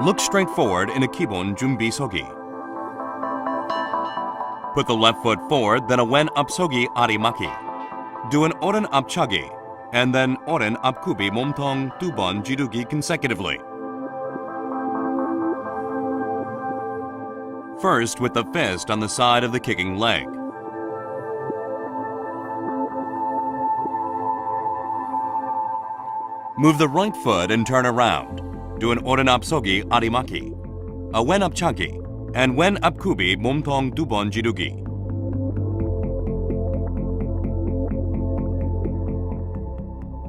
Look straight forward in a 기본 준비 서기. Put the left foot forward, then a wen 앞서기 아리마키. Do an 오른 앞차기, and then 오른 앞굽이 몸통 2번 지르기 consecutively. First with the fist on the side of the kicking leg. Move the right foot and turn around. Do an 오른 앞서기 아리마키, a wen 앞차기, and wen 앞굽이 몸통 2번 지르기.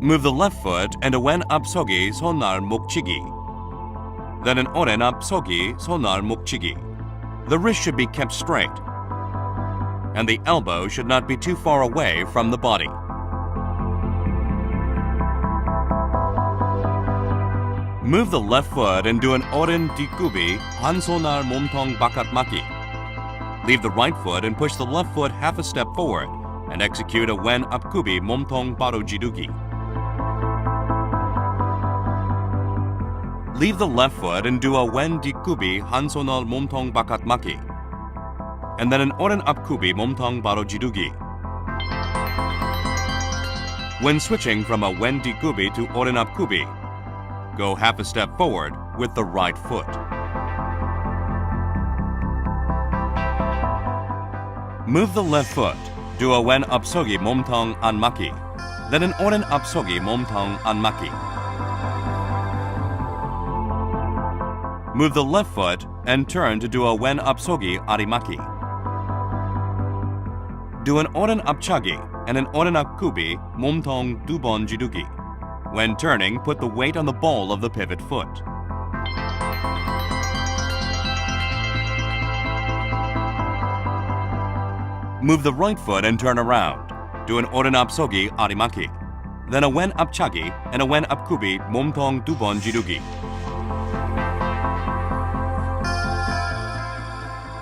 Move the left foot and a wen 앞서기 손날 목치기. Then an 오른 앞서기 손날 목치기. The wrist should be kept straight, and the elbow should not be too far away from the body. Move the left foot and do an 오른 뒷굽이 한 손날 몸통 바깥막기. Leave the right foot and push the left foot half a step forward and execute a wen 앞굽이 몸통 바로 지르기. Leave the left foot and do a wen 뒷굽이 한 손날 몸통 바깥막기. And then an 오른 앞굽이 몸통 바로 지르기. When switching from a wen 뒷굽이 to 오른 앞굽이, go half a step forward with the right foot. Move the left foot. Do a wen 앞서기 몸통 안맞기. Then an 오른 앞서기 몸통 안맞기. Move the left foot and turn to do a wen 앞서기 아리마키. Do an 오른 앞차기 and an 오른 앞굽이 몸통 2번 지르기. When turning, put the weight on the ball of the pivot foot. Move the right foot and turn around. Do an 오른 앞서기 아리마키. Then a wen 앞차기 and a wen 앞굽이 몸통 2번 지르기.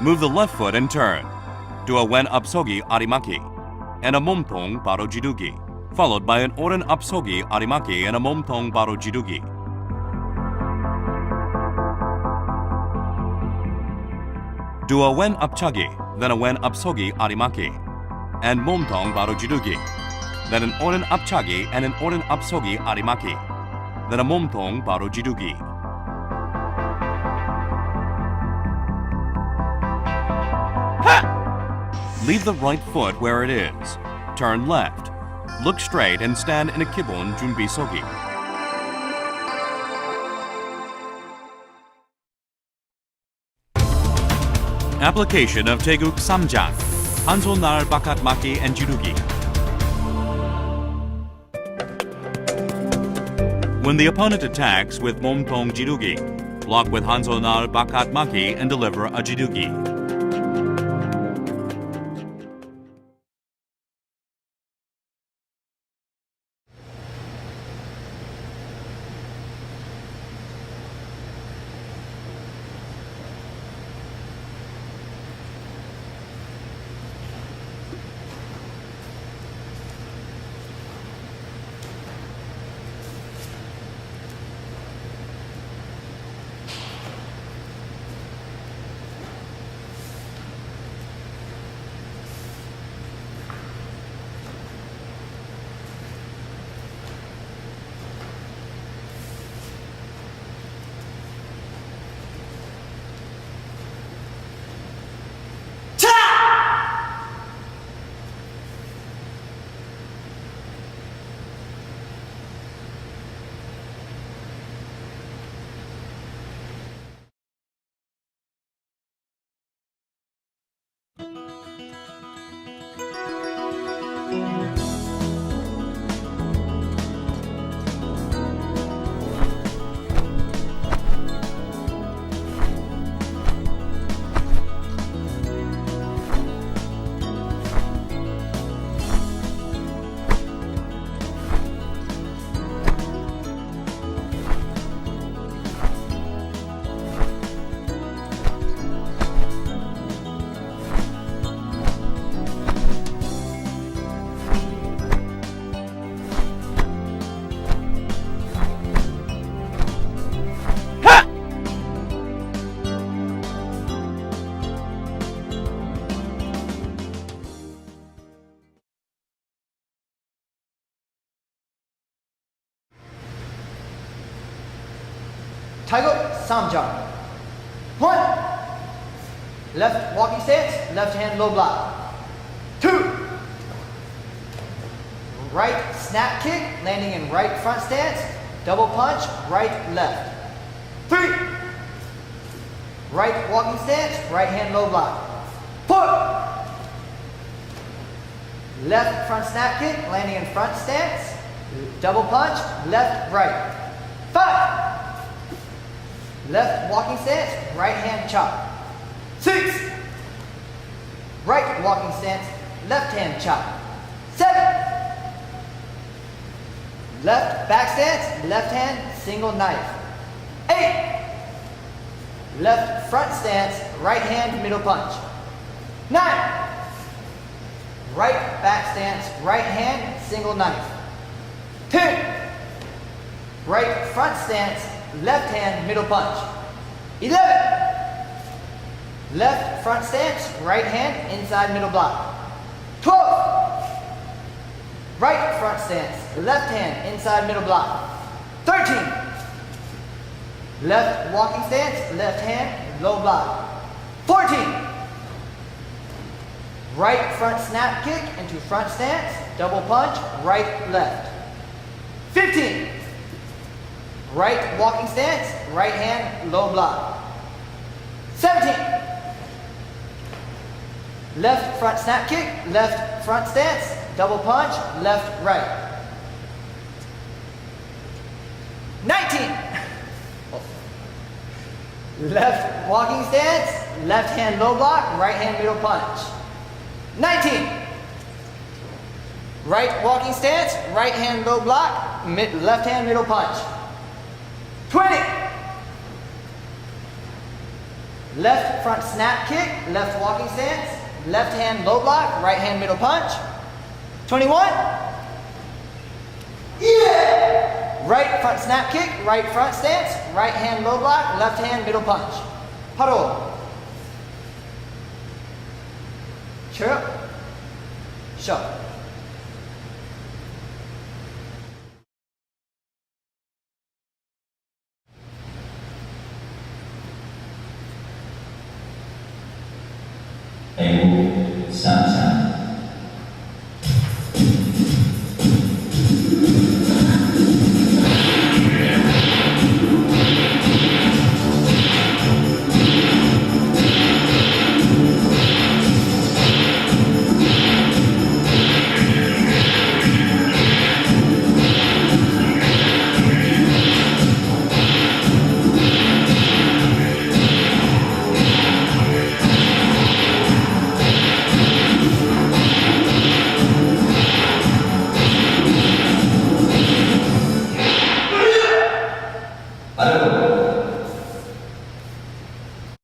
Move the left foot and turn. Do a wen 앞서기 아리마키 and a 몸통 바로 지르기, followed by an 오른 앞서기 아리마키 and a 몸통 바로 지르기. Do a wen 앞차기, then a wen 앞서기 아리마키 and 몸통 바로 지르기. Then an 오른 앞차기 and an 오른 앞서기 아리마키. Then a 몸통 바로 지르기. Leave the right foot where it is. Turn left. Look straight and stand in a 기본 준비 서기. Application of geuk Som Jahng. 한 손 날 바깥 맞기 and 지르기. When the opponent attacks with 몸통 지르기, block with 한 손 날 바깥 맞기 and deliver a 지르기. geuk, Som Jahng. 1. Left walking stance, left hand low block. 2. Right snap kick, landing in right front stance, double punch, right left. 3. Right walking stance, right hand low block. 4. Left front snap kick, landing in front stance, double punch, left, right. 5. Left walking stance, right hand chop. 6. Right walking stance, left hand chop. 7. Left back stance, left hand single knife. 8. Left front stance, right hand middle punch. 9. Right back stance, right hand single knife. 10. Right front stance, left hand middle punch. 11. Left front stance, right hand inside middle block. 12. Right front stance, left hand inside middle block. 13. Left walking stance, left hand low block. 14. Right front snap kick into front stance, double punch, right, left. 15. Right walking stance, right hand low block. 17. Left front snap kick, left front stance, double punch, left, right. 19. Left walking stance, left hand low block, right hand middle punch. 19. Right walking stance, right hand low block, left hand middle punch. 20. Left front snap kick, left walking stance, left hand low block, right hand middle punch. 21. Yeah! Right front snap kick, right front stance, right hand low block, left hand middle punch. Paro. Chirp. Show. Som Jahng. Ada